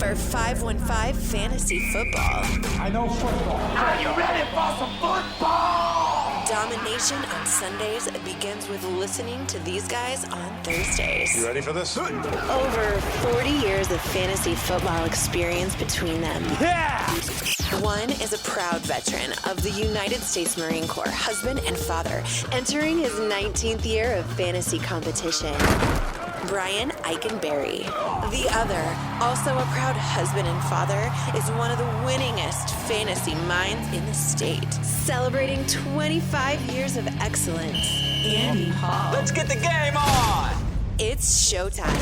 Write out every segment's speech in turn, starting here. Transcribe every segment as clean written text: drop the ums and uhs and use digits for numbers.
Your 515 Fantasy Football. I know football. Are you ready for some football? Domination on Sundays begins with listening to these guys on Thursdays. You ready for this? Over 40 years of fantasy football experience between them. Yeah! One is a proud veteran of the United States Marine Corps, husband and father, entering his 19th year of fantasy competition. Brian Eikenberry. The other, also a proud husband and father, is one of the winningest fantasy minds in the state. Celebrating 25 years of excellence, Andy Hall. Let's get the game on! It's showtime.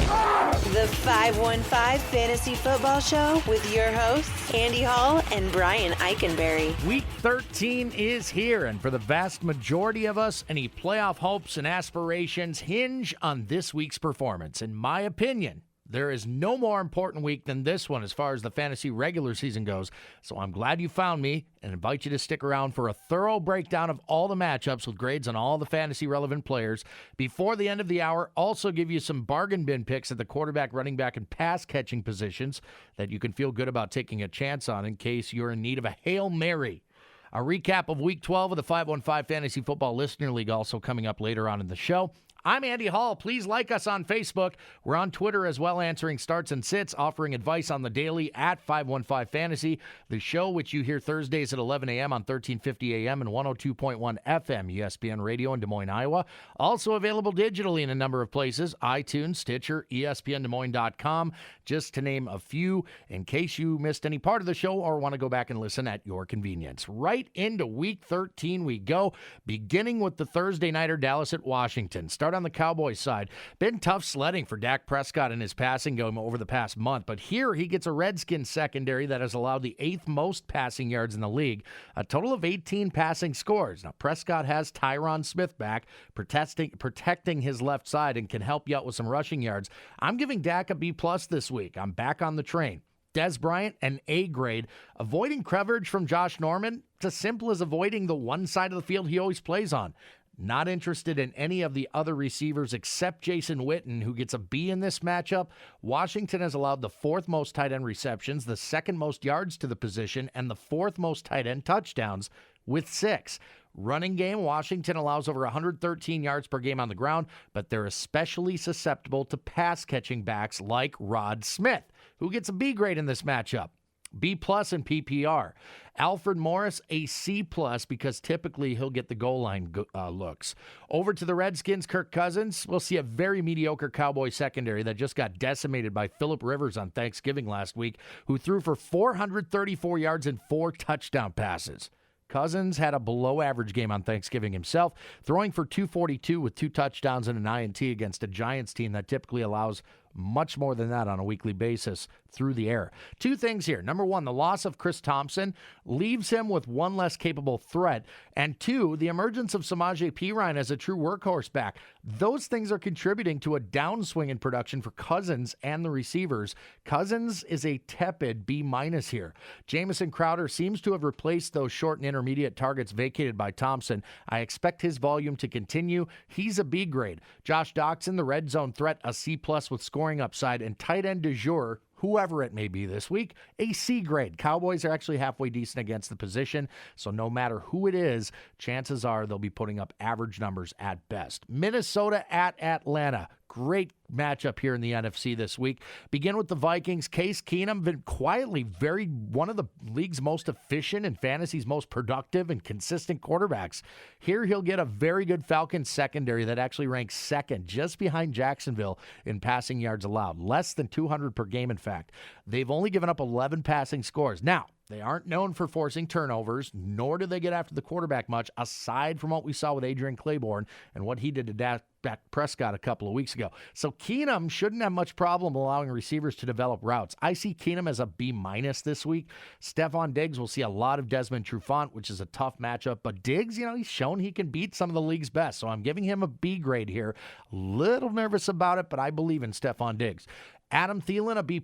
The 515 Fantasy Football Show with your hosts, Andy Hall and Brian Eikenberry. Week 13 is here, and for the vast majority of us, any playoff hopes and aspirations hinge on this week's performance. In my opinion, there is no more important week than this one as far as the fantasy regular season goes. So I'm glad you found me and invite you to stick around for a thorough breakdown of all the matchups with grades on all the fantasy relevant players. Before the end of the hour, also give you some bargain bin picks at the quarterback, running back, and pass catching positions that you can feel good about taking a chance on in case you're in need of a Hail Mary. A recap of Week 12 of the 515 Fantasy Football Listener League also coming up later on in the show. I'm Andy Hall. Please like us on Facebook. We're on Twitter as well, answering starts and sits, offering advice on the daily at 515 Fantasy. The show, which you hear Thursdays at 11 a.m. on 1350 a.m. and 102.1 FM, ESPN Radio in Des Moines, Iowa. Also available digitally in a number of places, iTunes, Stitcher, ESPNDesMoines.com, just to name a few, in case you missed any part of the show or want to go back and listen at your convenience. Right into Week 13 we go, beginning with the Thursday nighter Dallas at Washington. Start on the Cowboys side. Been tough sledding for Dak Prescott in his passing game over the past month, but here he gets a Redskins secondary that has allowed the 8th most passing yards in the league, a total of 18 passing scores. Now, Prescott has Tyron Smith back, protecting his left side and can help you out with some rushing yards. I'm giving Dak a B+ this week. I'm back on the train. Des Bryant, an A grade. Avoiding coverage from Josh Norman, it's as simple as avoiding the one side of the field he always plays on. Not interested in any of the other receivers except Jason Witten, who gets a B in this matchup. Washington has allowed the 4th most tight end receptions, the 2nd most yards to the position, and the 4th most tight end touchdowns with 6. Running game, Washington allows over 113 yards per game on the ground, but they're especially susceptible to pass-catching backs like Rod Smith, who gets a B grade in this matchup. B+ in PPR. Alfred Morris, a C+ because typically he'll get the goal line looks. Over to the Redskins, Kirk Cousins. We'll see a very mediocre Cowboy secondary that just got decimated by Phillip Rivers on Thanksgiving last week, who threw for 434 yards and 4 touchdown passes. Cousins had a below-average game on Thanksgiving himself, throwing for 242 with 2 touchdowns and an INT against a Giants team that typically allows much more than that on a weekly basis through the air. 2 things here. Number 1, the loss of Chris Thompson leaves him with 1 less capable threat. And 2, the emergence of Samaje Perine as a true workhorse back. Those things are contributing to a downswing in production for Cousins and the receivers. Cousins is a tepid B- here. Jamison Crowder seems to have replaced those short and intermediate targets vacated by Thompson. I expect his volume to continue. He's a B grade. Josh Doctson, the red zone threat, a C+ with scoring upside, and tight end du jour, whoever it may be this week, a C grade. Cowboys are actually halfway decent against the position, so no matter who it is, chances are they'll be putting up average numbers at best. Minnesota at Atlanta. Great matchup here in the NFC this week. Begin with the Vikings. Case Keenum been quietly one of the league's most efficient and fantasy's most productive and consistent quarterbacks. Here he'll get a very good Falcons secondary that actually ranks 2nd, just behind Jacksonville in passing yards allowed. Less than 200 per game, in fact. They've only given up 11 passing scores. Now, they aren't known for forcing turnovers, nor do they get after the quarterback much, aside from what we saw with Adrian Claiborne and what he did to Dak Prescott a couple of weeks ago. So Keenum shouldn't have much problem allowing receivers to develop routes. I see Keenum as a B- this week. Stephon Diggs will see a lot of Desmond Trufant, which is a tough matchup. But Diggs, he's shown he can beat some of the league's best. So I'm giving him a B grade here. Little nervous about it, but I believe in Stephon Diggs. Adam Thielen, a B+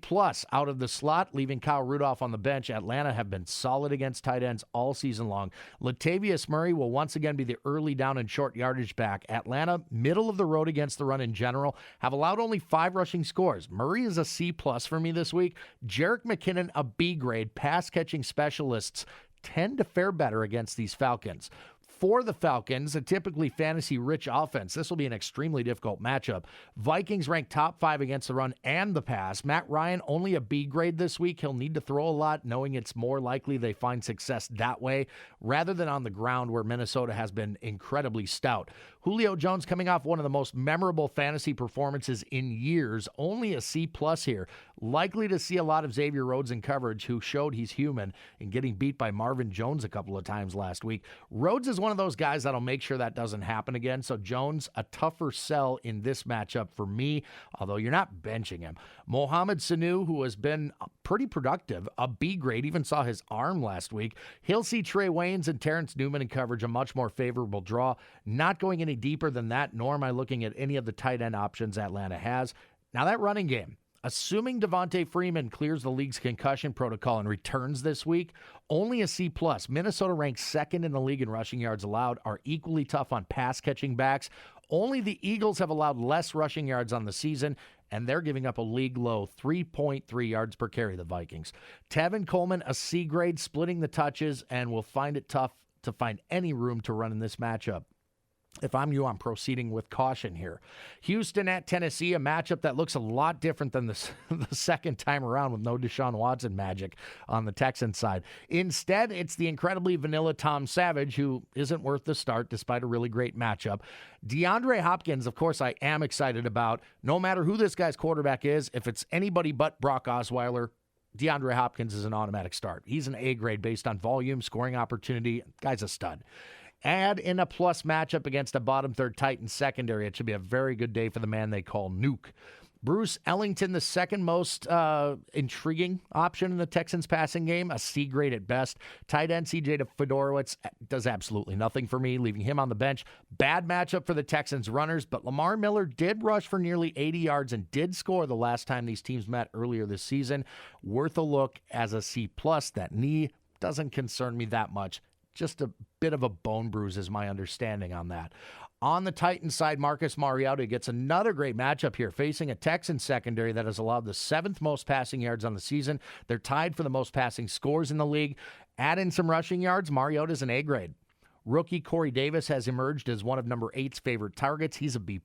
out of the slot, leaving Kyle Rudolph on the bench. Atlanta have been solid against tight ends all season long. Latavius Murray will once again be the early down and short yardage back. Atlanta, middle of the road against the run in general, have allowed only 5 rushing scores. Murray is a C+ for me this week. Jerick McKinnon, a B grade. Pass-catching specialists tend to fare better against these Falcons. For the Falcons, a typically fantasy-rich offense, this will be an extremely difficult matchup. Vikings rank top 5 against the run and the pass. Matt Ryan, only a B grade this week. He'll need to throw a lot, knowing it's more likely they find success that way rather than on the ground where Minnesota has been incredibly stout. Julio Jones coming off one of the most memorable fantasy performances in years, only a C+ here. Likely to see a lot of Xavier Rhodes in coverage, who showed he's human in getting beat by Marvin Jones a couple of times last week. Rhodes is one of those guys that'll make sure that doesn't happen again. So Jones, a tougher sell in this matchup for me, although you're not benching him. Mohamed Sanu, who has been pretty productive, a B grade, even saw his arm last week. He'll see Trey Waynes and Terrence Newman in coverage, a much more favorable draw. Not going any deeper than that, nor am I looking at any of the tight end options Atlanta has. Now that running game, assuming Devontae Freeman clears the league's concussion protocol and returns this week, only a C+. Minnesota ranks second in the league in rushing yards allowed, are equally tough on pass-catching backs. Only the Eagles have allowed less rushing yards on the season, and they're giving up a league-low 3.3 yards per carry, the Vikings. Tevin Coleman, a C grade, splitting the touches, and will find it tough to find any room to run in this matchup. If I'm you, I'm proceeding with caution here. Houston at Tennessee, a matchup that looks a lot different than the second time around with no Deshaun Watson magic on the Texans side. Instead, it's the incredibly vanilla Tom Savage, who isn't worth the start despite a really great matchup. DeAndre Hopkins, of course, I am excited about. No matter who this guy's quarterback is, if it's anybody but Brock Osweiler, DeAndre Hopkins is an automatic start. He's an A grade based on volume, scoring opportunity. Guy's a stud. Add in a plus matchup against a bottom third Titans secondary. It should be a very good day for the man they call Nuke. Bruce Ellington, the second most intriguing option in the Texans passing game, a C grade at best. Tight end CJ Fedorowicz does absolutely nothing for me, leaving him on the bench. Bad matchup for the Texans runners, but Lamar Miller did rush for nearly 80 yards and did score the last time these teams met earlier this season. Worth a look as a C+. That knee doesn't concern me that much. Just a bit of a bone bruise is my understanding on that. On the Titans side, Marcus Mariota gets another great matchup here, facing a Texans secondary that has allowed the 7th most passing yards on the season. They're tied for the most passing scores in the league. Add in some rushing yards, Mariota's an A grade. Rookie Corey Davis has emerged as one of number 8's favorite targets. He's a B+.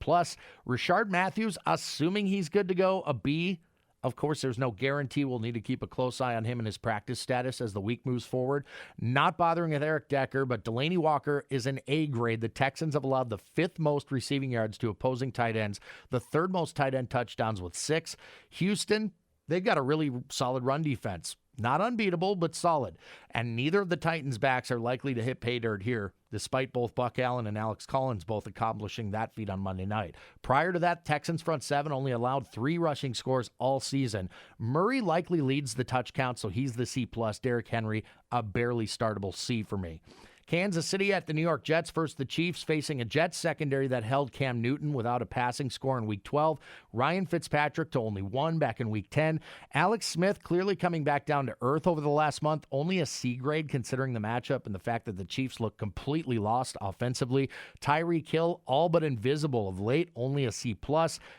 Rashard Matthews, assuming he's good to go, a B. Of course, there's no guarantee. We'll need to keep a close eye on him and his practice status as the week moves forward. Not bothering with Eric Decker, but Delaney Walker is an A grade. The Texans have allowed the 5th most receiving yards to opposing tight ends, the 3rd most tight end touchdowns with 6. Houston, they've got a really solid run defense. Not unbeatable, but solid. And neither of the Titans' backs are likely to hit pay dirt here, despite both Buck Allen and Alex Collins both accomplishing that feat on Monday night. Prior to that, Texans front 7 only allowed 3 rushing scores all season. Murray likely leads the touch count, so he's the C+. Derrick Henry, a barely startable C for me. Kansas City at the New York Jets. First, the Chiefs facing a Jets secondary that held Cam Newton without a passing score in Week 12. Ryan Fitzpatrick to only 1 back in Week 10. Alex Smith clearly coming back down to earth over the last month. Only a C grade considering the matchup and the fact that the Chiefs look completely lost offensively. Tyreek Hill, all but invisible of late. Only a C+.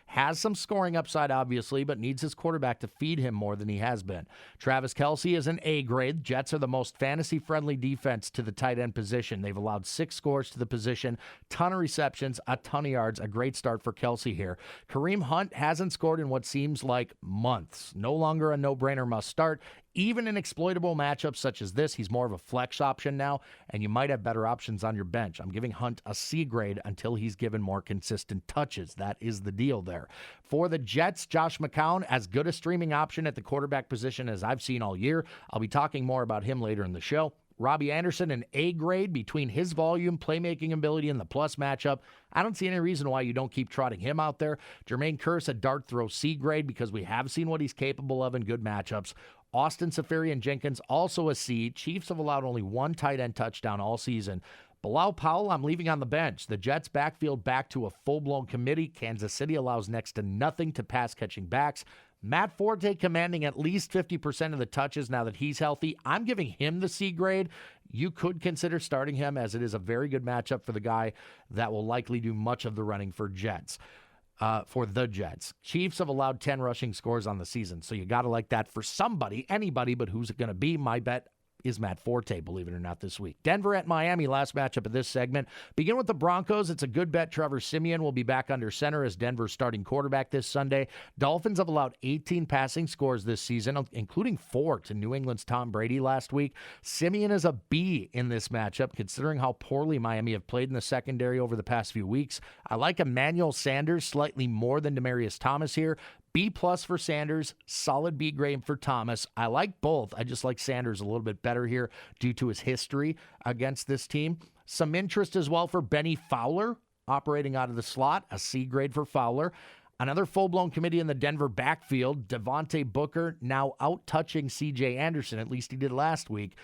Has some scoring upside, obviously, but needs his quarterback to feed him more than he has been. Travis Kelce is an A grade. Jets are the most fantasy-friendly defense to the tight end position. They've allowed 6 scores to the position, ton of receptions, a ton of yards, a great start for Kelce here. Kareem Hunt hasn't scored in what seems like months. No longer a no-brainer must start. Even in exploitable matchups such as this, he's more of a flex option now, and you might have better options on your bench. I'm giving Hunt a C grade until he's given more consistent touches. That is the deal there. For the Jets, Josh McCown, as good a streaming option at the quarterback position as I've seen all year. I'll be talking more about him later in the show. Robbie Anderson, an A grade between his volume, playmaking ability, and the plus matchup. I don't see any reason why you don't keep trotting him out there. Jermaine Kearse, a dart throw C grade because we have seen what he's capable of in good matchups. Austin Seferian-Jenkins, also a C. Chiefs have allowed only 1 tight end touchdown all season. Bilal Powell, I'm leaving on the bench. The Jets' backfield back to a full-blown committee. Kansas City allows next to nothing to pass-catching backs. Matt Forte commanding at least 50% of the touches now that he's healthy. I'm giving him the C grade. You could consider starting him, as it is a very good matchup for the guy that will likely do much of the running for the Jets. Chiefs have allowed 10 rushing scores on the season, so you got to like that for somebody, anybody, but who's it going to be? My bet is Matt Forte, believe it or not, this week. Denver at Miami, last matchup of this segment. Begin with the Broncos. It's a good bet. Trevor Siemian will be back under center as Denver's starting quarterback this Sunday. Dolphins have allowed 18 passing scores this season, including 4 to New England's Tom Brady last week. Siemian is a B in this matchup, considering how poorly Miami have played in the secondary over the past few weeks. I like Emmanuel Sanders slightly more than Demaryius Thomas here. B+ for Sanders, solid B grade for Thomas. I like both. I just like Sanders a little bit better here due to his history against this team. Some interest as well for Benny Fowler, operating out of the slot, a C grade for Fowler. Another full-blown committee in the Denver backfield, Devontae Booker now out-touching C.J. Anderson, at least he did last week.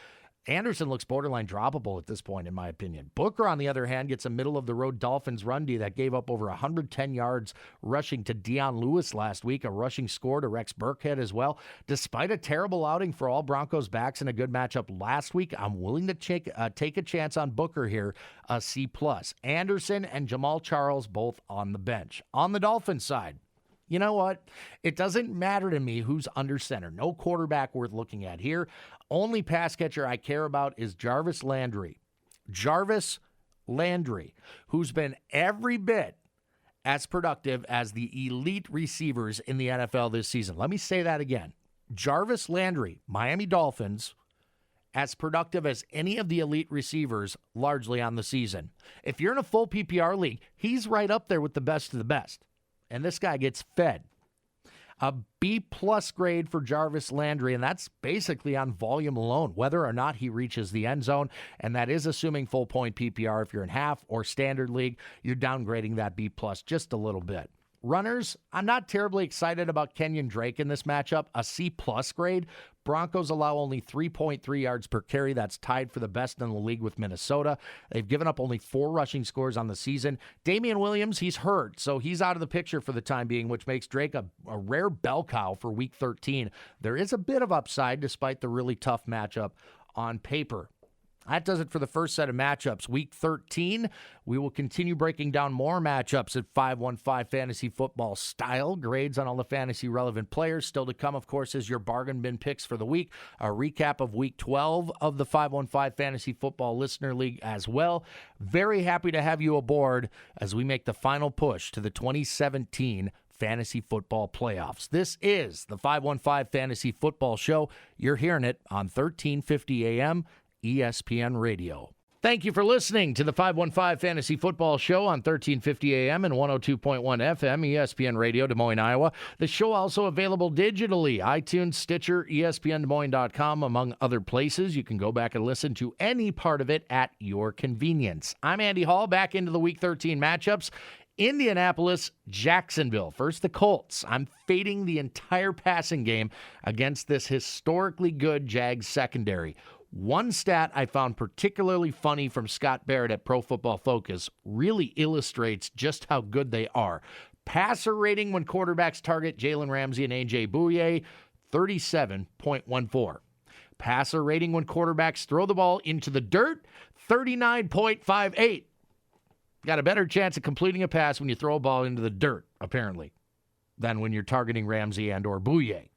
Anderson looks borderline droppable at this point, in my opinion. Booker, on the other hand, gets a middle-of-the-road Dolphins run D that gave up over 110 yards rushing to Dion Lewis last week, a rushing score to Rex Burkhead as well. Despite a terrible outing for all Broncos backs in a good matchup last week, I'm willing to take a chance on Booker here, a C+. Anderson and Jamal Charles both on the bench. On the Dolphins side, you know what? It doesn't matter to me who's under center. No quarterback worth looking at here. Only pass catcher I care about is Jarvis Landry. Jarvis Landry, who's been every bit as productive as the elite receivers in the NFL this season. Let me say that again. Jarvis Landry, Miami Dolphins, as productive as any of the elite receivers largely on the season. If you're in a full PPR league, he's right up there with the best of the best. And this guy gets fed. A B+ grade for Jarvis Landry, and that's basically on volume alone, whether or not he reaches the end zone, and that is assuming full point PPR. If you're in half or standard league, you're downgrading that B+ just a little bit. Runners, I'm not terribly excited about Kenyon Drake in this matchup. A C+ grade. Broncos allow only 3.3 yards per carry. That's tied for the best in the league with Minnesota. They've given up only 4 rushing scores on the season. Damian Williams, he's hurt, so he's out of the picture for the time being, which makes Drake a rare bell cow for Week 13. There is a bit of upside despite the really tough matchup on paper. That does it for the first set of matchups. Week 13, we will continue breaking down more matchups at 515 Fantasy Football style. Grades on all the fantasy relevant players. Still to come, of course, is your bargain bin picks for the week. A recap of Week 12 of the 515 Fantasy Football Listener League as well. Very happy to have you aboard as we make the final push to the 2017 Fantasy Football Playoffs. This is the 515 Fantasy Football Show. You're hearing it on 1350 AM. ESPN Radio. Thank you for listening to the 515 Fantasy Football Show on 1350 AM and 102.1 FM, ESPN Radio, Des Moines, Iowa. The show also available digitally, iTunes, Stitcher, ESPNDesMoines.com, among other places. You can go back and listen to any part of it at your convenience. I'm Andy Hall, back into the Week 13 matchups. Indianapolis, Jacksonville. First, the Colts. I'm fading the entire passing game against this historically good Jags secondary. One stat I found particularly funny from Scott Barrett at Pro Football Focus really illustrates just how good they are. Passer rating when quarterbacks target Jalen Ramsey and A.J. Bouye, 37.14. Passer rating when quarterbacks throw the ball into the dirt, 39.58. Got a better chance of completing a pass when you throw a ball into the dirt, apparently, than when you're targeting Ramsey and or Bouye.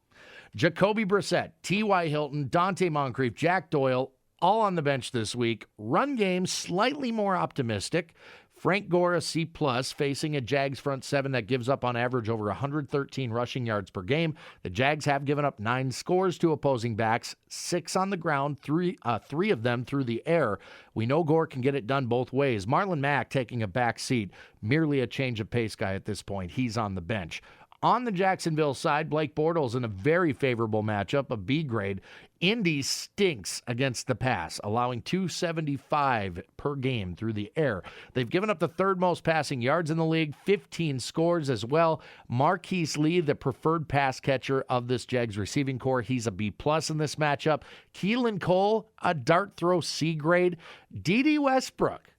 Jacoby Brissett, T.Y. Hilton, Dante Moncrief, Jack Doyle, all on the bench this week. Run game slightly more optimistic. Frank Gore, a C+, facing a Jags front seven that gives up on average over 113 rushing yards per game. The Jags have given up 9 scores to opposing backs, 6 on the ground, 3 of them through the air. We know Gore can get it done both ways. Marlon Mack taking a back seat, merely a change of pace guy at this point. He's on the bench. On the Jacksonville side, Blake Bortles in a very favorable matchup, a B grade. Indy stinks against the pass, allowing 275 per game through the air. They've given up the 3rd most passing yards in the league, 15 scores as well. Marquise Lee, the preferred pass catcher of this Jags receiving core, he's a B+ in this matchup. Keelan Cole, a dart throw C grade. D.D. Westbrook,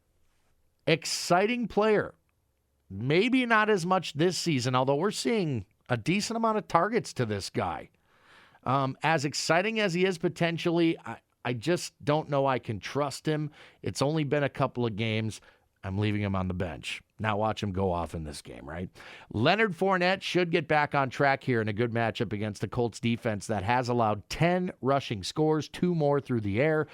exciting player. Maybe not as much this season, although we're seeing a decent amount of targets to this guy. As exciting as he is potentially, I just don't know I can trust him. It's only been a couple of games. I'm leaving him on the bench. Now watch him go off in this game, right? Leonard Fournette should get back on track here in a good matchup against the Colts defense that has allowed 10 rushing scores, 2 more through the air.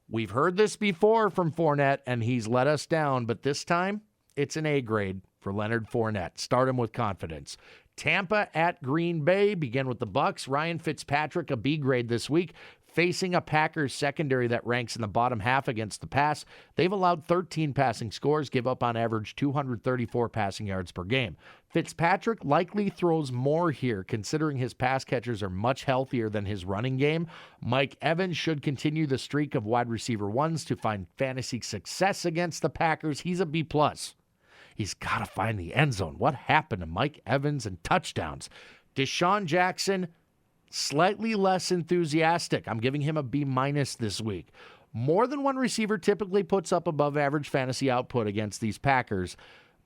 We've heard this before from Fournette, and he's let us down, but this time it's an A grade for Leonard Fournette. Start him with confidence. Tampa at Green Bay. Begin with the Bucs. Ryan Fitzpatrick, a B grade this week, facing a Packers secondary that ranks in the bottom half against the pass. They've allowed 13 passing scores, give up on average 234 passing yards per game. Fitzpatrick likely throws more here, considering his pass catchers are much healthier than his running game. Mike Evans should continue the streak of wide receiver ones to find fantasy success against the Packers. He's a B+. He's got to find the end zone. What happened to Mike Evans and touchdowns? Deshaun Jackson, slightly less enthusiastic. I'm giving him a B- this week. More than one receiver typically puts up above average fantasy output against these Packers,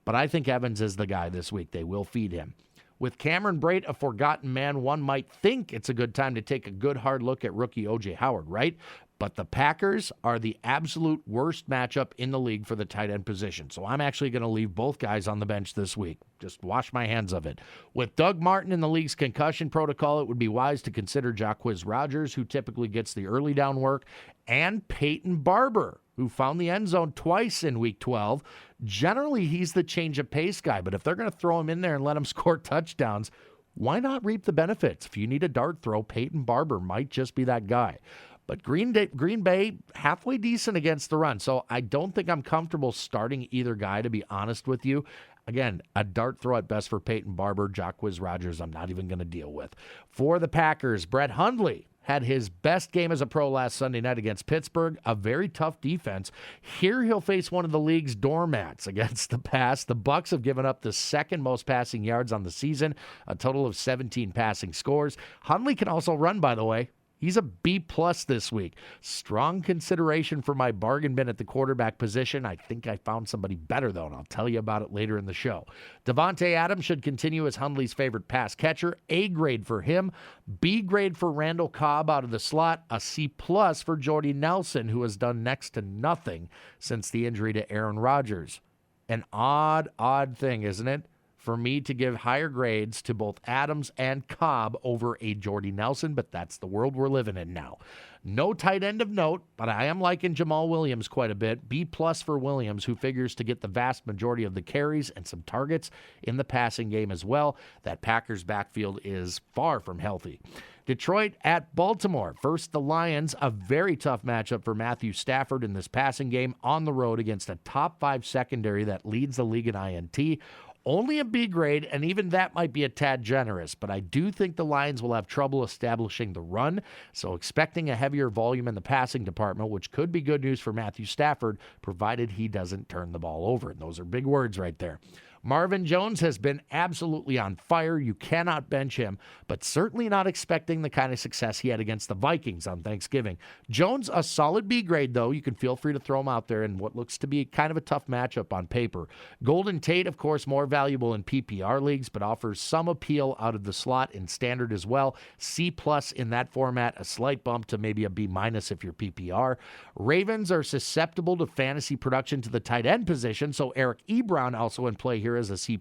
but I think Evans is the guy this week. They will feed him. With Cameron Brate a forgotten man, one might think it's a good time to take a good hard look at rookie O.J. Howard, right? But the Packers are the absolute worst matchup in the league for the tight end position. So I'm actually going to leave both guys on the bench this week. Just wash my hands of it. With Doug Martin in the league's concussion protocol, it would be wise to consider Jacquizz Rodgers, who typically gets the early down work, and Peyton Barber, who found the end zone twice in Week 12. Generally, he's the change of pace guy, but if they're going to throw him in there and let him score touchdowns, why not reap the benefits? If you need a dart throw, Peyton Barber might just be that guy. But Green Bay, halfway decent against the run. So I don't think I'm comfortable starting either guy, to be honest with you. Again, a dart throw at best for Peyton Barber. Jacquizz Rodgers, I'm not even going to deal with. For the Packers, Brett Hundley had his best game as a pro last Sunday night against Pittsburgh, a very tough defense. Here he'll face one of the league's doormats against the pass. The Bucs have given up the second most passing yards on the season, a total of 17 passing scores. Hundley can also run, by the way. He's a B+ this week. Strong consideration for my bargain bin at the quarterback position. I think I found somebody better, though, and I'll tell you about it later in the show. Devontae Adams should continue as Hundley's favorite pass catcher. A grade for him. B grade for Randall Cobb out of the slot. A C+ for Jordy Nelson, who has done next to nothing since the injury to Aaron Rodgers. An odd thing, isn't it, for me to give higher grades to both Adams and Cobb over a Jordy Nelson, but that's the world we're living in now. No tight end of note, but I am liking Jamal Williams quite a bit. B+ for Williams, who figures to get the vast majority of the carries and some targets in the passing game as well. That Packers backfield is far from healthy. Detroit at Baltimore. First, the Lions, a very tough matchup for Matthew Stafford in this passing game on the road against a top 5 secondary that leads the league in INT. Only a B grade, and even that might be a tad generous, but I do think the Lions will have trouble establishing the run, so expecting a heavier volume in the passing department, which could be good news for Matthew Stafford, provided he doesn't turn the ball over. And those are big words right there. Marvin Jones has been absolutely on fire. You cannot bench him, but certainly not expecting the kind of success he had against the Vikings on Thanksgiving. Jones, a solid B grade, though. You can feel free to throw him out there in what looks to be kind of a tough matchup on paper. Golden Tate, of course, more valuable in PPR leagues, but offers some appeal out of the slot in standard as well. C+ in that format, a slight bump to maybe a B- if you're PPR. Ravens are susceptible to fantasy production to the tight end position, so Eric Ebron also in play here as a C+.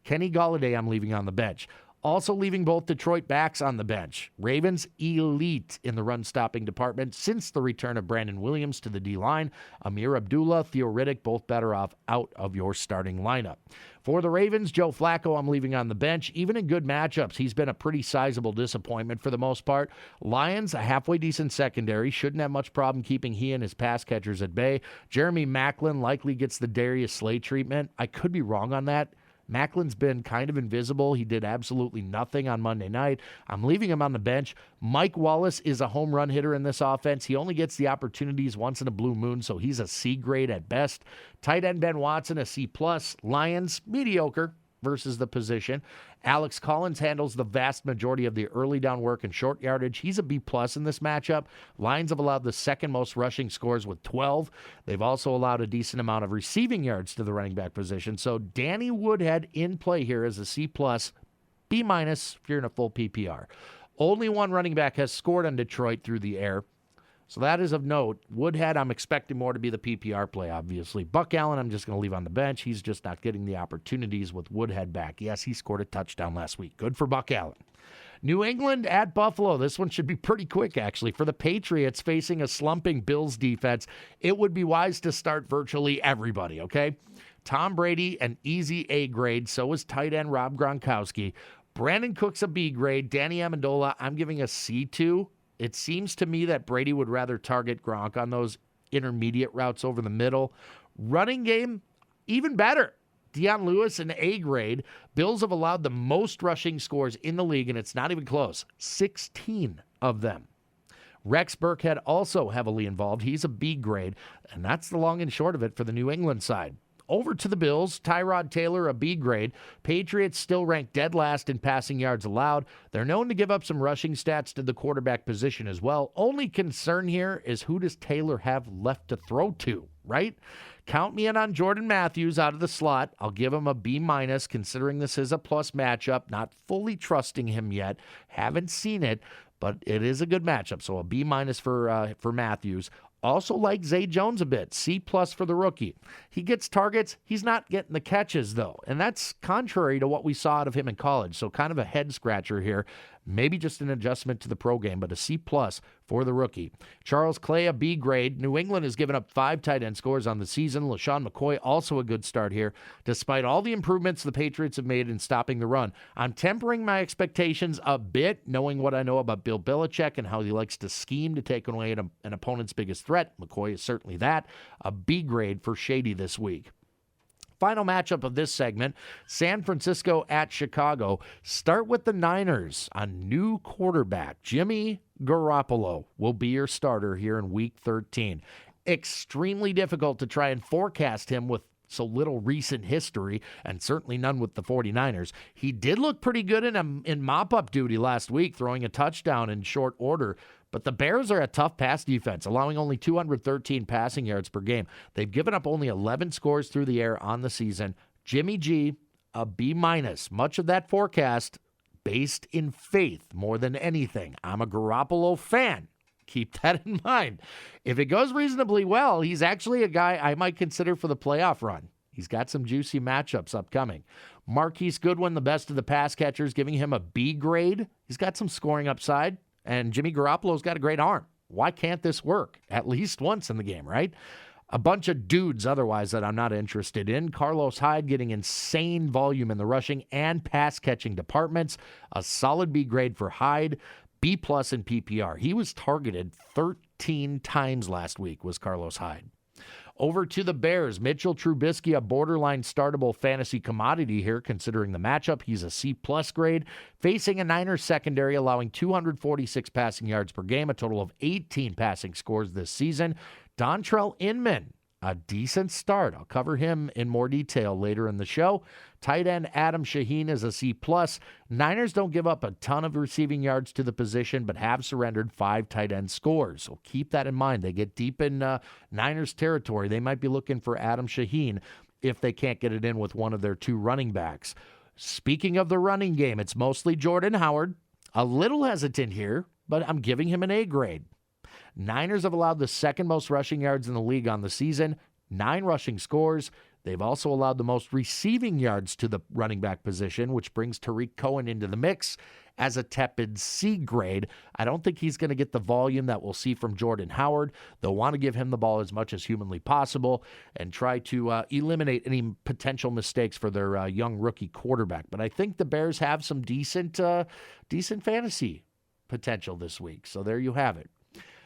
Kenny Golladay I'm leaving on the bench. Also leaving both Detroit backs on the bench. Ravens elite in the run-stopping department since the return of Brandon Williams to the D-line. Amir Abdullah, Theo Riddick, both better off out of your starting lineup. For the Ravens, Joe Flacco I'm leaving on the bench. Even in good matchups, he's been a pretty sizable disappointment for the most part. Lions, a halfway decent secondary. Shouldn't have much problem keeping he and his pass catchers at bay. Jeremy Maclin likely gets the Darius Slay treatment. I could be wrong on that. Macklin's been kind of invisible. He did absolutely nothing on Monday night. I'm leaving him on the bench. Mike Wallace is a home run hitter in this offense. He only gets the opportunities once in a blue moon, so he's a C grade at best. Tight end Ben Watson, a C+. Lions, mediocre versus the position. Alex Collins handles the vast majority of the early down work and short yardage. He's a B+ in this matchup. Lions have allowed the second most rushing scores with 12. They've also allowed a decent amount of receiving yards to the running back position. So Danny Woodhead in play here as a C+. B- if you're in a full PPR. Only one running back has scored on Detroit through the air. So that is of note. Woodhead, I'm expecting more to be the PPR play, obviously. Buck Allen, I'm just going to leave on the bench. He's just not getting the opportunities with Woodhead back. Yes, he scored a touchdown last week. Good for Buck Allen. New England at Buffalo. This one should be pretty quick, actually. For the Patriots facing a slumping Bills defense, it would be wise to start virtually everybody, okay? Tom Brady, an easy A grade. So is tight end Rob Gronkowski. Brandon Cooks, a B grade. Danny Amendola, I'm giving a C to. It seems to me that Brady would rather target Gronk on those intermediate routes over the middle. Running game, even better. Deion Lewis, an A grade. Bills have allowed the most rushing scores in the league, and it's not even close. 16 of them. Rex Burkhead also heavily involved. He's a B grade, and that's the long and short of it for the New England side. Over to the Bills, Tyrod Taylor, a B grade. Patriots still ranked dead last in passing yards allowed. They're known to give up some rushing stats to the quarterback position as well. Only concern here is who does Taylor have left to throw to, right? Count me in on Jordan Matthews out of the slot. I'll give him a B- considering this is a plus matchup. Not fully trusting him yet. Haven't seen it, but it is a good matchup. So a B- for Matthews. Also like Zay Jones a bit. C+ for the rookie. He gets targets. He's not getting the catches, though. And that's contrary to what we saw out of him in college. So kind of a head scratcher here. Maybe just an adjustment to the pro game, but a C+ for the rookie. Charles Clay, a B grade. New England has given up 5 tight end scores on the season. LaShawn McCoy, also a good start here. Despite all the improvements the Patriots have made in stopping the run, I'm tempering my expectations a bit, knowing what I know about Bill Belichick and how he likes to scheme to take away an opponent's biggest threat. McCoy is certainly that. A B grade for Shady this week. Final matchup of this segment, San Francisco at Chicago. Start with the Niners. A new quarterback, Jimmy Garoppolo, will be your starter here in Week 13. Extremely difficult to try and forecast him with so little recent history, and certainly none with the 49ers. He did look pretty good in mop-up duty last week, throwing a touchdown in short order. But the Bears are a tough pass defense, allowing only 213 passing yards per game. They've given up only 11 scores through the air on the season. Jimmy G, a B-. Much of that forecast based in faith more than anything. I'm a Garoppolo fan. Keep that in mind. If it goes reasonably well, he's actually a guy I might consider for the playoff run. He's got some juicy matchups upcoming. Marquise Goodwin, the best of the pass catchers, giving him a B grade. He's got some scoring upside. And Jimmy Garoppolo's got a great arm. Why can't this work? At least once in the game, right? A bunch of dudes otherwise that I'm not interested in. Carlos Hyde getting insane volume in the rushing and pass-catching departments. A solid B grade for Hyde. B+ in PPR. He was targeted 13 times last week, was Carlos Hyde. Over to the Bears. Mitchell Trubisky, a borderline startable fantasy commodity here, considering the matchup. He's a C+ grade, facing a Niners secondary, allowing 246 passing yards per game, a total of 18 passing scores this season. Dontrell Inman, a decent start. I'll cover him in more detail later in the show. Tight end Adam Shaheen is a C+. Niners don't give up a ton of receiving yards to the position, but have surrendered 5 tight end scores. So keep that in mind. They get deep in Niners territory. They might be looking for Adam Shaheen if they can't get it in with one of their 2 running backs. Speaking of the running game, it's mostly Jordan Howard. A little hesitant here, but I'm giving him an A grade. Niners have allowed the second most rushing yards in the league on the season, 9 rushing scores. They've also allowed the most receiving yards to the running back position, which brings Tariq Cohen into the mix as a tepid C grade. I don't think he's going to get the volume that we'll see from Jordan Howard. They'll want to give him the ball as much as humanly possible and try to eliminate any potential mistakes for their young rookie quarterback. But I think the Bears have some decent fantasy potential this week. So there you have it.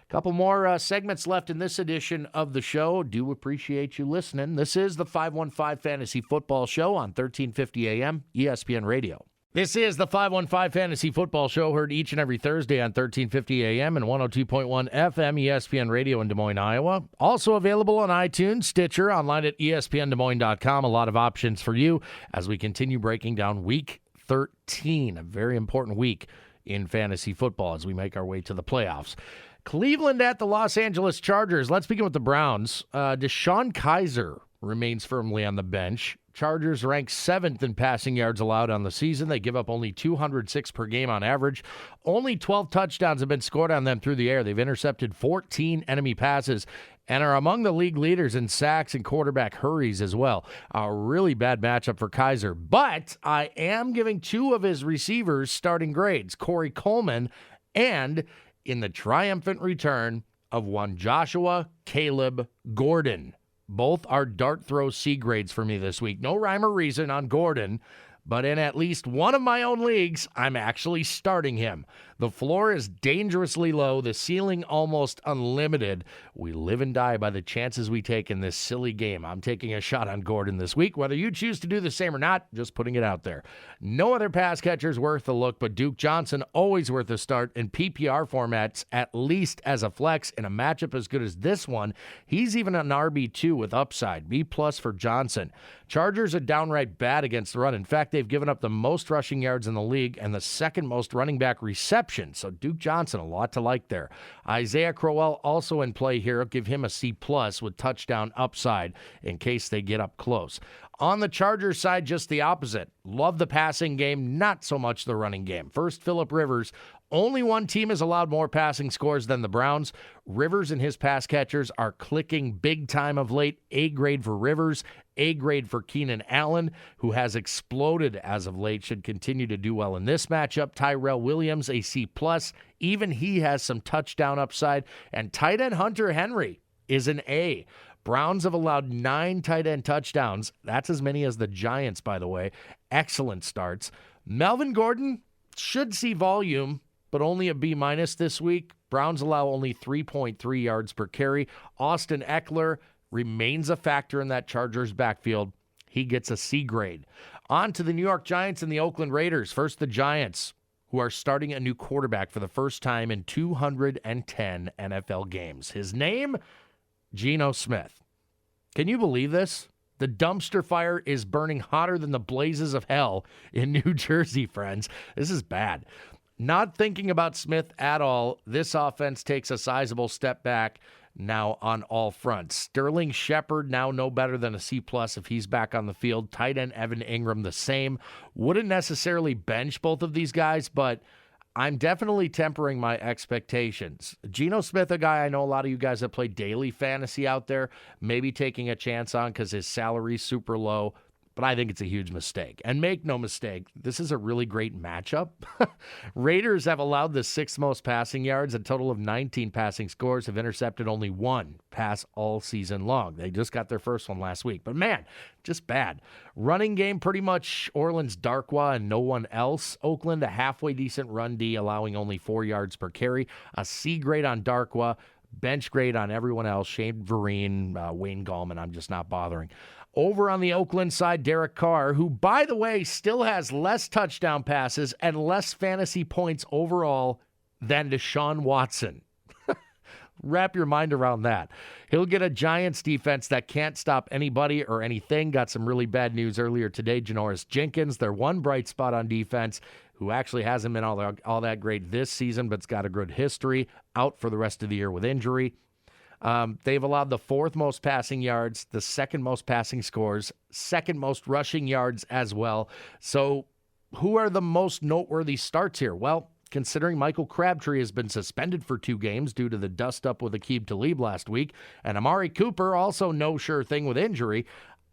Couple more segments left in this edition of the show. Do appreciate you listening. This is the 515 Fantasy Football Show on 1350 AM ESPN Radio. This is the 515 Fantasy Football Show, heard each and every Thursday on 1350 AM and 102.1 FM ESPN Radio in Des Moines, Iowa. Also available on iTunes, Stitcher, online at espndesmoines.com. A lot of options for you as we continue breaking down Week 13, a very important week in fantasy football as we make our way to the playoffs. Cleveland at the Los Angeles Chargers. Let's begin with the Browns. DeShone Kizer remains firmly on the bench. Chargers rank 7th in passing yards allowed on the season. They give up only 206 per game on average. Only 12 touchdowns have been scored on them through the air. They've intercepted 14 enemy passes and are among the league leaders in sacks and quarterback hurries as well. A really bad matchup for Kaiser. But I am giving 2 of his receivers starting grades, Corey Coleman and in the triumphant return of one Joshua Caleb Gordon. Both are dart throw C grades for me this week. No rhyme or reason on Gordon, but in at least one of my own leagues, I'm actually starting him. The floor is dangerously low, the ceiling almost unlimited. We live and die by the chances we take in this silly game. I'm taking a shot on Gordon this week. Whether you choose to do the same or not, just putting it out there. No other pass catcher's worth a look, but Duke Johnson always worth a start in PPR formats, at least as a flex. In a matchup as good as this one, he's even an RB2 with upside. B+ for Johnson. Chargers are downright bad against the run. In fact, they've given up the most rushing yards in the league and the second most running back receptions. So Duke Johnson, a lot to like there. Isaiah Crowell also in play here. I'll give him a C+ with touchdown upside in case they get up close. On the Chargers side, just the opposite. Love the passing game, not so much the running game. First, Phillip Rivers. Only one team has allowed more passing scores than the Browns. Rivers and his pass catchers are clicking big time of late. A grade for Rivers, A grade for Keenan Allen, who has exploded as of late, should continue to do well in this matchup. Tyrell Williams, a C+. Even he has some touchdown upside. And tight end Hunter Henry is an A. Browns have allowed 9 tight end touchdowns. That's as many as the Giants, by the way. Excellent starts. Melvin Gordon should see volume, but only a B- this week. Browns allow only 3.3 yards per carry. Austin Eckler remains a factor in that Chargers backfield. He gets a C grade. On to the New York Giants and the Oakland Raiders. First, the Giants, who are starting a new quarterback for the first time in 210 NFL games. His name, Geno Smith. Can you believe this? The dumpster fire is burning hotter than the blazes of hell in New Jersey, friends. This is bad. Not thinking about Smith at all, this offense takes a sizable step back now on all fronts. Sterling Shepard now no better than a C+ if he's back on the field. Tight end Evan Ingram the same. Wouldn't necessarily bench both of these guys, but I'm definitely tempering my expectations. Geno Smith, a guy I know a lot of you guys that play daily fantasy out there, maybe taking a chance on because his salary's super low. But I think it's a huge mistake. And make no mistake, this is a really great matchup. Raiders have allowed the 6th most passing yards, a total of 19 passing scores, have intercepted only 1 pass all season long. They just got their first one last week. But man, just bad. Running game, pretty much Orleans Darkwa and no one else. Oakland, a halfway decent run D, allowing only 4 yards per carry. A C grade on Darkwa. Bench grade on everyone else. Shane Vereen, Wayne Gallman, I'm just not bothering. Over on the Oakland side, Derek Carr, who, by the way, still has less touchdown passes and less fantasy points overall than Deshaun Watson. Wrap your mind around that. He'll get a Giants defense that can't stop anybody or anything. Got some really bad news earlier today. Janoris Jenkins, their one bright spot on defense, who actually hasn't been all that great this season, but's got a good history, out for the rest of the year with injury. They've allowed the 4th most passing yards, the 2nd most passing scores, 2nd most rushing yards as well. So who are the most noteworthy starts here? Well, considering Michael Crabtree has been suspended for 2 games due to the dust-up with Aqib Talib last week, and Amari Cooper also no sure thing with injury,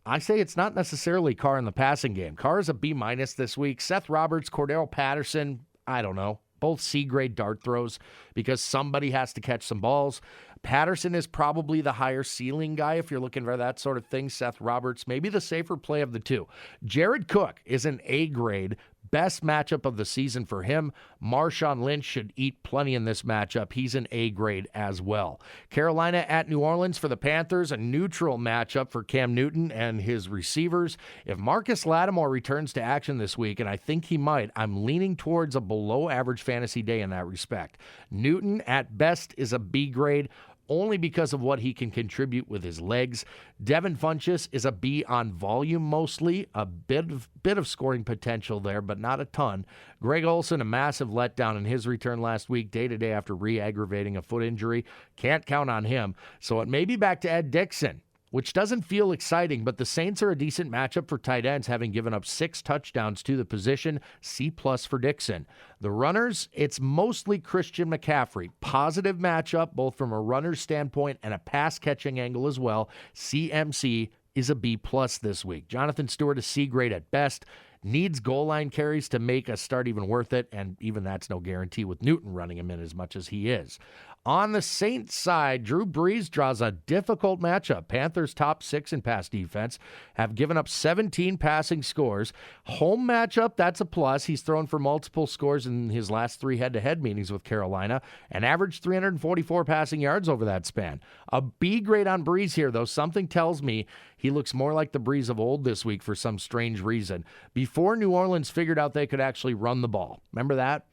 I say it's not necessarily Carr in the passing game. Carr is a B- this week. Seth Roberts, Cordell Patterson, I don't know. Both C-grade dart throws because somebody has to catch some balls. Patterson is probably the higher ceiling guy if you're looking for that sort of thing. Seth Roberts, maybe the safer play of the two. Jared Cook is an A grade. Best matchup of the season for him. Marshawn Lynch should eat plenty in this matchup. He's an A grade as well. Carolina at New Orleans for the Panthers, a neutral matchup for Cam Newton and his receivers. If Marcus Lattimore returns to action this week, and I think he might, I'm leaning towards a below average fantasy day in that respect. Newton at best is a B grade, only because of what he can contribute with his legs. Devin Funchess is a B on volume mostly, a bit of scoring potential there, but not a ton. Greg Olsen, a massive letdown in his return last week, day-to-day after re-aggravating a foot injury. Can't count on him. So it may be back to Ed Dixon. which doesn't feel exciting, but the Saints are a decent matchup for tight ends, having given up 6 touchdowns to the position. C+ for Dixon. The runners, it's mostly Christian McCaffrey. Positive matchup, both from a runner's standpoint and a pass-catching angle as well. CMC is a B+ this week. Jonathan Stewart, a C grade at best. Needs goal line carries to make a start even worth it, and even that's no guarantee with Newton running him in as much as he is. On the Saints side, Drew Brees draws a difficult matchup. Panthers top 6 in pass defense, have given up 17 passing scores. Home matchup, that's a plus. He's thrown for multiple scores in his last 3 head-to-head meetings with Carolina and averaged 344 passing yards over that span. A B grade on Brees here, though. Something tells me he looks more like the Brees of old this week for some strange reason. Before New Orleans figured out they could actually run the ball. Remember that?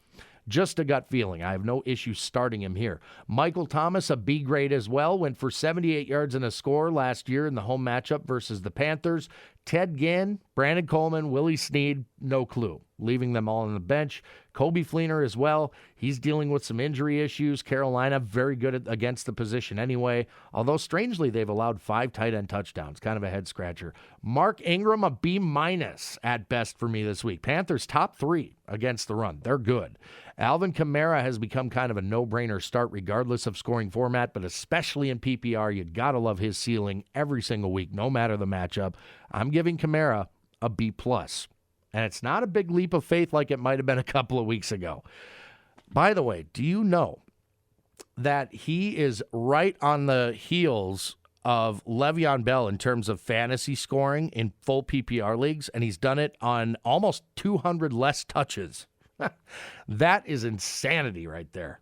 Just a gut feeling. I have no issue starting him here. Michael Thomas, a B grade as well, went for 78 yards and a score last year in the home matchup versus the Panthers. Ted Ginn, Brandon Coleman, Willie Snead, no clue. Leaving them all on the bench. Kobe Fleener as well. He's dealing with some injury issues. Carolina, very good against the position anyway. Although, strangely, they've allowed 5 tight end touchdowns. Kind of a head scratcher. Mark Ingram, a B- at best for me this week. Panthers top 3 against the run. They're good. Alvin Kamara has become kind of a no-brainer start regardless of scoring format, but especially in PPR, you got to love his ceiling every single week, no matter the matchup. I'm giving Kamara a B+. And it's not a big leap of faith like it might have been a couple of weeks ago. By the way, do you know that he is right on the heels of Le'Veon Bell in terms of fantasy scoring in full PPR leagues, and he's done it on almost 200 less touches? That is insanity right there.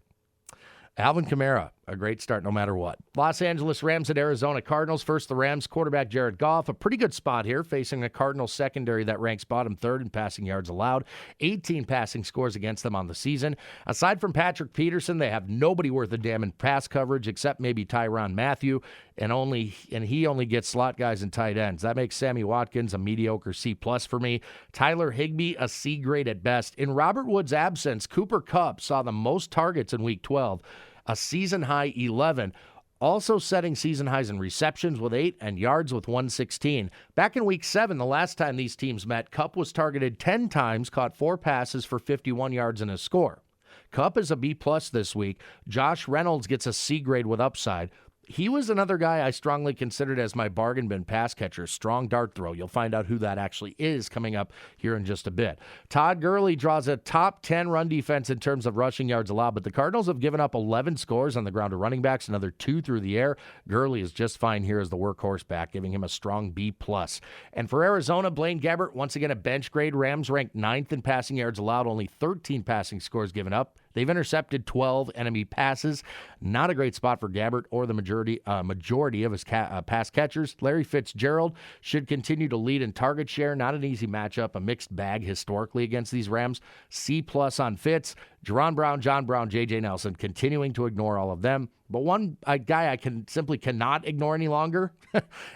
Alvin Kamara, a great start no matter what. Los Angeles Rams at Arizona Cardinals. First, the Rams quarterback Jared Goff. A pretty good spot here, facing a Cardinals secondary that ranks bottom 3rd in passing yards allowed. 18 passing scores against them on the season. Aside from Patrick Peterson, they have nobody worth a damn in pass coverage except maybe Tyrann Mathieu, and he only gets slot guys and tight ends. That makes Sammy Watkins a mediocre C+ for me. Tyler Higbee, a C grade at best. In Robert Woods' absence, Cooper Kupp saw the most targets in Week 12. A season-high 11, also setting season highs in receptions with 8 and yards with 116. Back in Week 7, the last time these teams met, Kupp was targeted 10 times, caught 4 passes for 51 yards and a score. Kupp is a B+ this week. Josh Reynolds gets a C grade with upside. He was another guy I strongly considered as my bargain bin pass catcher. Strong dart throw. You'll find out who that actually is coming up here in just a bit. Todd Gurley draws a top 10 run defense in terms of rushing yards allowed, but the Cardinals have given up 11 scores on the ground to running backs, another 2 through the air. Gurley is just fine here as the workhorse back, giving him a strong B+. And for Arizona, Blaine Gabbert, once again a bench grade. Rams ranked 9th in passing yards allowed, only 13 passing scores given up. They've intercepted 12 enemy passes. Not a great spot for Gabbert or the majority of his pass catchers. Larry Fitzgerald should continue to lead in target share. Not an easy matchup, a mixed bag historically against these Rams. C+ on Fitz. Jerron Brown, John Brown, J.J. Nelson, continuing to ignore all of them. But one guy I simply cannot ignore any longer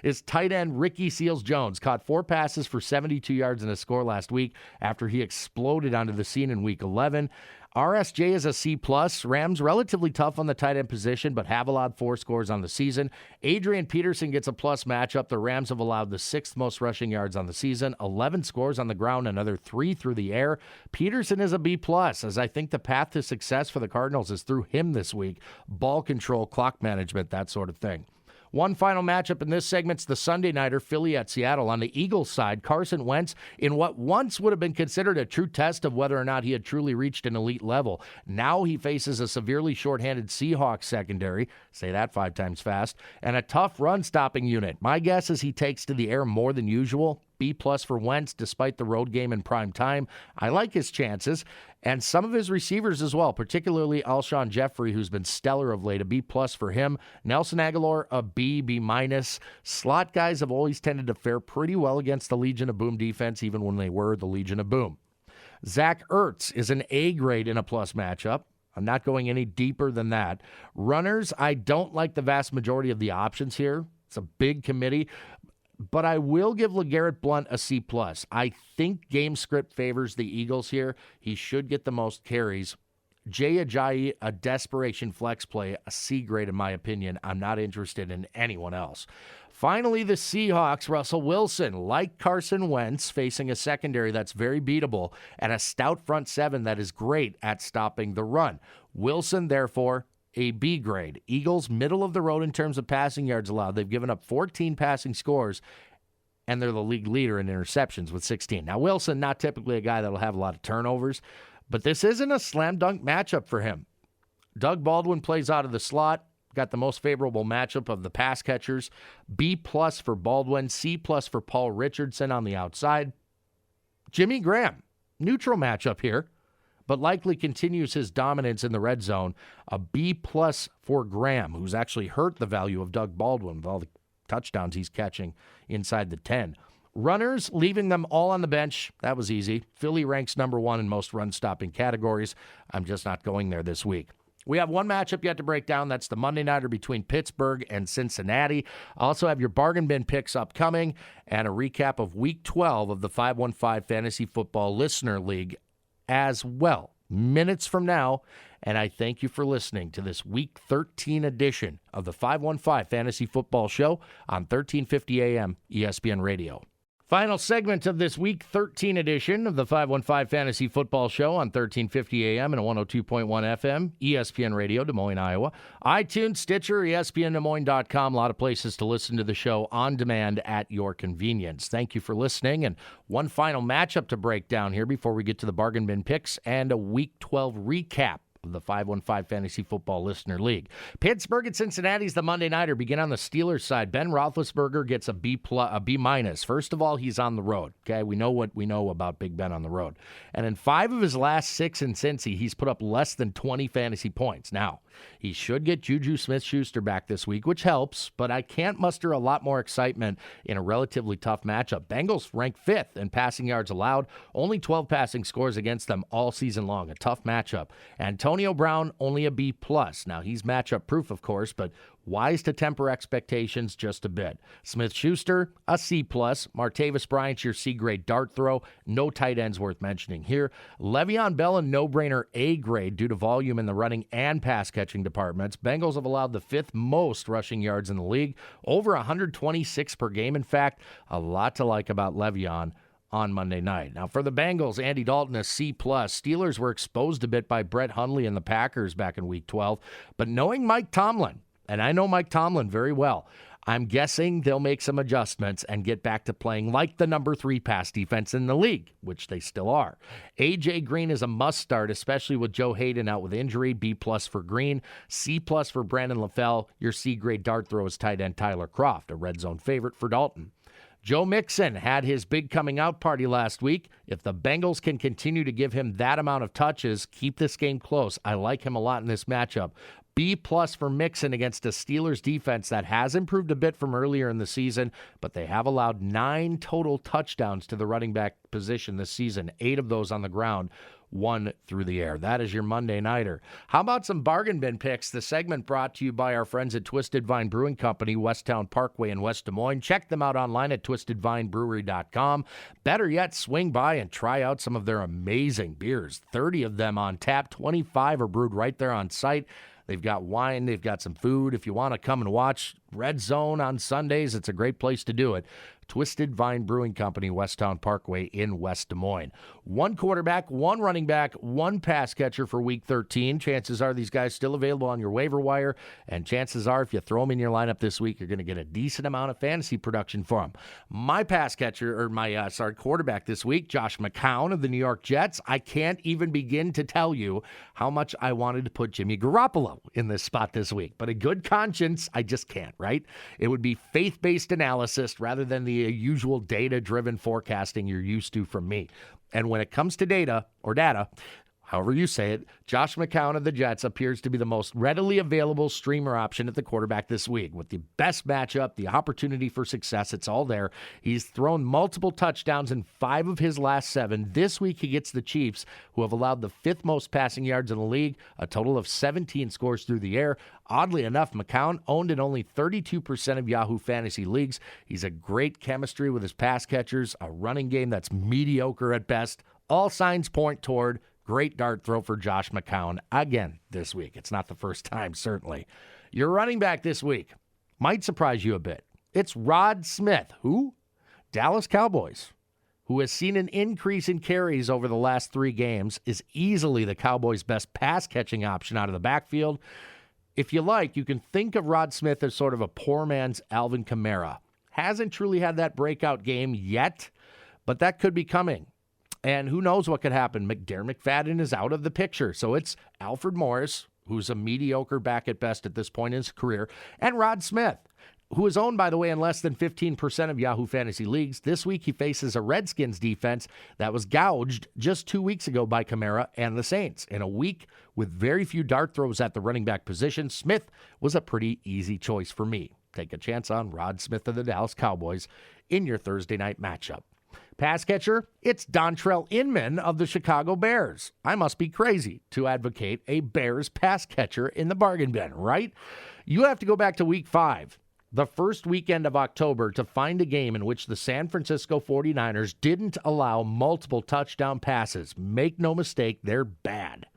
is tight end Ricky Seals-Jones. Caught 4 passes for 72 yards and a score last week after he exploded onto the scene in Week 11. RSJ is a C+. Rams relatively tough on the tight end position, but have allowed 4 scores on the season. Adrian Peterson gets a plus matchup. The Rams have allowed the 6th most rushing yards on the season, 11 scores on the ground, another 3 through the air. Peterson is a B+, as I think the path to success for the Cardinals is through him this week. Ball control, clock management, that sort of thing. One final matchup in this segment's the Sunday nighter, Philly at Seattle. On the Eagles side, Carson Wentz, in what once would have been considered a true test of whether or not he had truly reached an elite level. Now he faces a severely shorthanded Seahawks secondary, say that 5 times fast, and a tough run-stopping unit. My guess is he takes to the air more than usual. B+ for Wentz, despite the road game in prime time. I like his chances, and some of his receivers as well, particularly Alshon Jeffrey, who's been stellar of late. A B+ for him. Nelson Aguilar, a B, B-. Slot guys have always tended to fare pretty well against the Legion of Boom defense, even when they were the Legion of Boom. Zach Ertz is an A grade in a plus matchup. I'm not going any deeper than that. Runners, I don't like the vast majority of the options here. It's a big committee. But I will give LeGarrette Blount a C+. I think game script favors the Eagles here. He should get the most carries. Jay Ajayi, a desperation flex play, a C grade in my opinion. I'm not interested in anyone else. Finally, the Seahawks, Russell Wilson, like Carson Wentz, facing a secondary that's very beatable and a stout front seven that is great at stopping the run. Wilson, therefore, a B grade. Eagles, middle of the road in terms of passing yards allowed. They've given up 14 passing scores, and they're the league leader in interceptions with 16. Now, Wilson, not typically a guy that'll have a lot of turnovers, but this isn't a slam dunk matchup for him. Doug Baldwin plays out of the slot. Got the most favorable matchup of the pass catchers. B+ for Baldwin, C+ for Paul Richardson on the outside. Jimmy Graham, neutral matchup here, but likely continues his dominance in the red zone. A B+ for Graham, who's actually hurt the value of Doug Baldwin with all the touchdowns he's catching inside the 10. Runners, leaving them all on the bench. That was easy. Philly ranks number 1 in most run-stopping categories. I'm just not going there this week. We have one matchup yet to break down. That's the Monday nighter between Pittsburgh and Cincinnati. I also have your bargain bin picks upcoming and a recap of Week 12 of the 515 Fantasy Football Listener League as well. Minutes from now, and I thank you for listening to this Week 13 edition of the 515 Fantasy Football Show on 1350 AM ESPN Radio. Final segment of this Week 13 edition of the 515 Fantasy Football Show on 1350 AM and 102.1 FM, ESPN Radio, Des Moines, Iowa. iTunes, Stitcher, ESPNDesMoines.com. A lot of places to listen to the show on demand at your convenience. Thank you for listening. And one final matchup to break down here before we get to the bargain bin picks and a Week 12 recap of the 515 Fantasy Football Listener League. Pittsburgh and Cincinnati's the Monday nighter. Begin on the Steelers side. Ben Roethlisberger gets a B+. First of all, he's on the road. Okay, we know what we know about Big Ben on the road. And in 5 of his last 6 in Cincy, he's put up less than 20 fantasy points. Now, he should get Juju Smith-Schuster back this week, which helps, but I can't muster a lot more excitement in a relatively tough matchup. Bengals rank 5th in passing yards allowed, only 12 passing scores against them all season long. A tough matchup. Antonio Brown, only a B+. Now, he's matchup proof, of course, but wise to temper expectations just a bit. Smith-Schuster, a C+. Martavis Bryant, your C-grade dart throw. No tight ends worth mentioning here. Le'Veon Bell, a no-brainer A grade due to volume in the running and pass-catching departments. Bengals have allowed the 5th most rushing yards in the league, over 126 per game. In fact, a lot to like about Le'Veon on Monday night. Now, for the Bengals, Andy Dalton, a C+. Steelers were exposed a bit by Brett Hundley and the Packers back in Week 12, but knowing Mike Tomlin, and I know Mike Tomlin very well, I'm guessing they'll make some adjustments and get back to playing like the number 3 pass defense in the league, which they still are. A.J. Green is a must-start, especially with Joe Hayden out with injury. B+ for Green. C+ for Brandon LaFell. Your C-grade dart throw is tight end Tyler Kroft, a red zone favorite for Dalton. Joe Mixon had his big coming out party last week. If the Bengals can continue to give him that amount of touches, keep this game close. I like him a lot in this matchup. B+ for Mixon against a Steelers defense that has improved a bit from earlier in the season, but they have allowed 9 total touchdowns to the running back position this season, 8 of those on the ground, 1 through the air. That is your Monday nighter. How about some bargain bin picks? The segment brought to you by our friends at Twisted Vine Brewing Company, Westtown Parkway in West Des Moines. Check them out online at twistedvinebrewery.com. Better yet, swing by and try out some of their amazing beers. 30 of them on tap, 25 are brewed right there on site. They've got wine, they've got some food. If you want to come and watch Red Zone on Sundays, it's a great place to do it. Twisted Vine Brewing Company, Westtown Parkway in West Des Moines. 1 quarterback, 1 running back, 1 pass catcher for Week 13. Chances are these guys still available on your waiver wire, and chances are if you throw them in your lineup this week, you're going to get a decent amount of fantasy production for them. My pass catcher, or my quarterback this week, Josh McCown of the New York Jets. I can't even begin to tell you how much I wanted to put Jimmy Garoppolo in this spot this week, but a good conscience, I just can't, right? It would be faith-based analysis rather than the usual data-driven forecasting you're used to from me. And when it comes to data, however you say it, Josh McCown of the Jets appears to be the most readily available streamer option at the quarterback this week. With the best matchup, the opportunity for success, it's all there. He's thrown multiple touchdowns in 5 of his last 7. This week he gets the Chiefs, who have allowed the 5th most passing yards in the league, a total of 17 scores through the air. Oddly enough, McCown owned in only 32% of Yahoo Fantasy leagues. He's a great chemistry with his pass catchers, a running game that's mediocre at best. All signs point toward Great dart throw for Josh McCown again this week. It's not the first time, certainly. Your running back this week might surprise you a bit. It's Rod Smith. Who? Dallas Cowboys, who has seen an increase in carries over the last 3 games, is easily the Cowboys' best pass-catching option out of the backfield. If you like, you can think of Rod Smith as sort of a poor man's Alvin Kamara. Hasn't truly had that breakout game yet, but that could be coming. And who knows what could happen. Darren McFadden is out of the picture, so it's Alfred Morris, who's a mediocre back at best at this point in his career, and Rod Smith, who is owned, by the way, in less than 15% of Yahoo Fantasy leagues. This week he faces a Redskins defense that was gouged just 2 weeks ago by Kamara and the Saints. In a week with very few dart throws at the running back position, Smith was a pretty easy choice for me. Take a chance on Rod Smith of the Dallas Cowboys in your Thursday night matchup. Pass catcher, it's Dontrell Inman of the Chicago Bears. I must be crazy to advocate a Bears pass catcher in the bargain bin, right? You have to go back to week 5. The first weekend of October to find a game in which the San Francisco 49ers didn't allow multiple touchdown passes. Make no mistake, they're bad.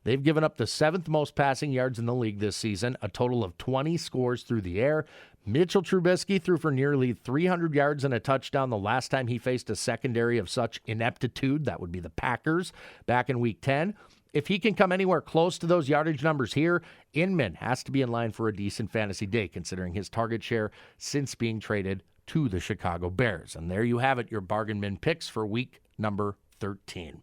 They've given up the 7th most passing yards in the league this season, a total of 20 scores through the air. Mitchell Trubisky threw for nearly 300 yards and a touchdown the last time he faced a secondary of such ineptitude. That would be the Packers back in week 10. If he can come anywhere close to those yardage numbers here, Inman has to be in line for a decent fantasy day, considering his target share since being traded to the Chicago Bears. And there you have it, your bargain bin picks for week number 13.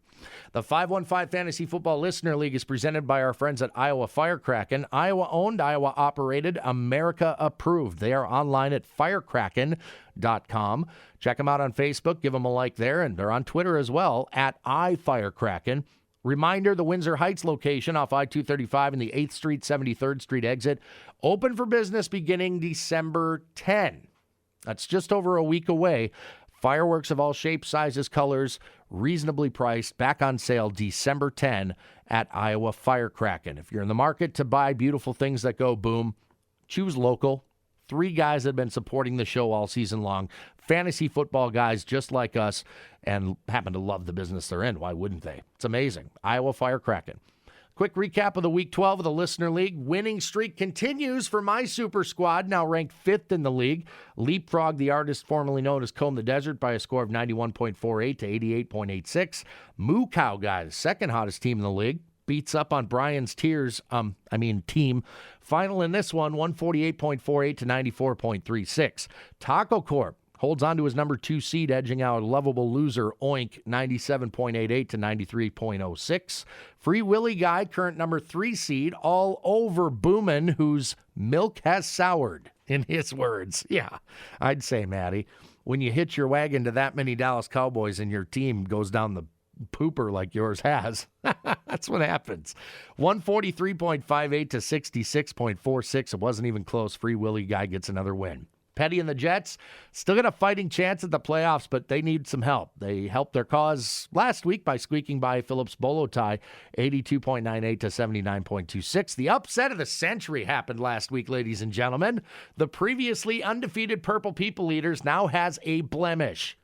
The 515 Fantasy Football Listener League is presented by our friends at Iowa Firecracken. Iowa-owned, Iowa-operated, America-approved. They are online at firecracken.com. Check them out on Facebook. Give them a like there. And they're on Twitter as well, at iFirecracken. Reminder, the Windsor Heights location off I-235 and the 8th Street, 73rd Street exit, open for business beginning December 10. That's just over a week away. Fireworks of all shapes, sizes, colors, reasonably priced, back on sale December 10 at Iowa Firecracken. If you're in the market to buy beautiful things that go boom, choose local. 3 guys that have been supporting the show all season long. Fantasy football guys just like us and happen to love the business they're in. Why wouldn't they? It's amazing. Iowa Firecracken. Quick recap of the Week 12 of the Listener League. Winning streak continues for my super squad, now ranked 5th in the league. Leapfrog, the artist formerly known as Comb the Desert, by a score of 91.48 to 88.86. Moo Cow Guys, second hottest team in the league, beats up on Brian's team. Final in this one, 148.48 to 94.36. Taco Corp holds on to his number 2 seed, edging out a lovable loser, Oink, 97.88 to 93.06. Free Willy Guy, current number 3 seed, all over Boomin, whose milk has soured, in his words. Yeah, I'd say, Maddie, when you hitch your wagon to that many Dallas Cowboys and your team goes down the pooper like yours has, that's what happens. 143.58 to 66.46. It wasn't even close. Free Willy Guy gets another win. Petty and the Jets still got a fighting chance at the playoffs, but they need some help. They helped their cause last week by squeaking by Phillips Bolo tie, 82.98 to 79.26. The upset of the century happened last week, ladies and gentlemen. The previously undefeated Purple People Eaters now has a blemish,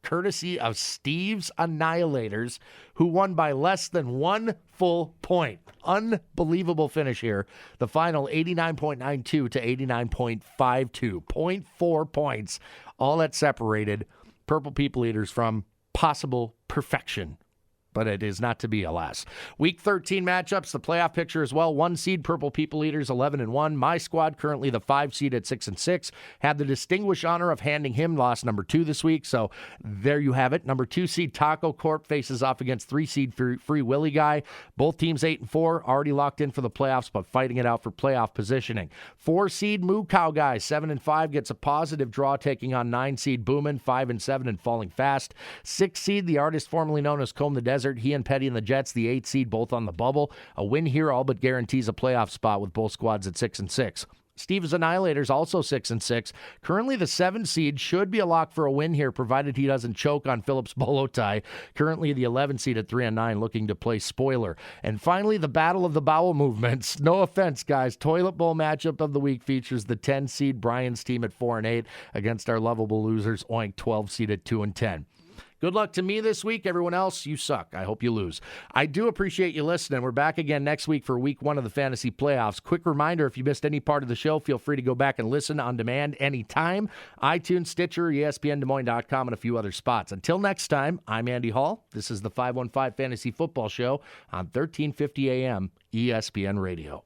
courtesy of Steve's Annihilators, who won by less than 1 full point. Unbelievable finish here. The final 89.92 to 89.52. 0.4 points. All that separated Purple People Eaters from possible perfection. But it is not to be, alas. Week 13 matchups, the playoff picture as well. 1 seed, Purple People Eaters, 11-1. My squad, currently the 5 seed at 6-6. Had the distinguished honor of handing him loss number 2 this week. So there you have it. Number 2 seed, Taco Corp, faces off against 3 seed Free Willy Guy. Both teams 8-4, already locked in for the playoffs, but fighting it out for playoff positioning. 4 seed, Moo Cow Guy, 7-5, gets a positive draw, taking on 9 seed Boomin, 5-7, and falling fast. 6 seed, the artist formerly known as Comb the Desert. He and Petty and the Jets, the 8 seed, both on the bubble. A win here all but guarantees a playoff spot with both squads at 6-6. Steve's Annihilators also 6-6. Currently the 7 seed, should be a lock for a win here, provided he doesn't choke on Phillips Bolo tie. Currently the 11 seed at 3-9, looking to play spoiler. And finally, the battle of the bowel movements. No offense, guys. Toilet bowl matchup of the week features the 10 seed Brian's team at 4-8 against our lovable losers, Oink, 12 seed at 2-10. Good luck to me this week. Everyone else, you suck. I hope you lose. I do appreciate you listening. We're back again next week for week 1 of the fantasy playoffs. Quick reminder, if you missed any part of the show, feel free to go back and listen on demand anytime. iTunes, Stitcher, ESPNDesMoines.com, and a few other spots. Until next time, I'm Andy Hall. This is the 515 Fantasy Football Show on 1350 AM ESPN Radio.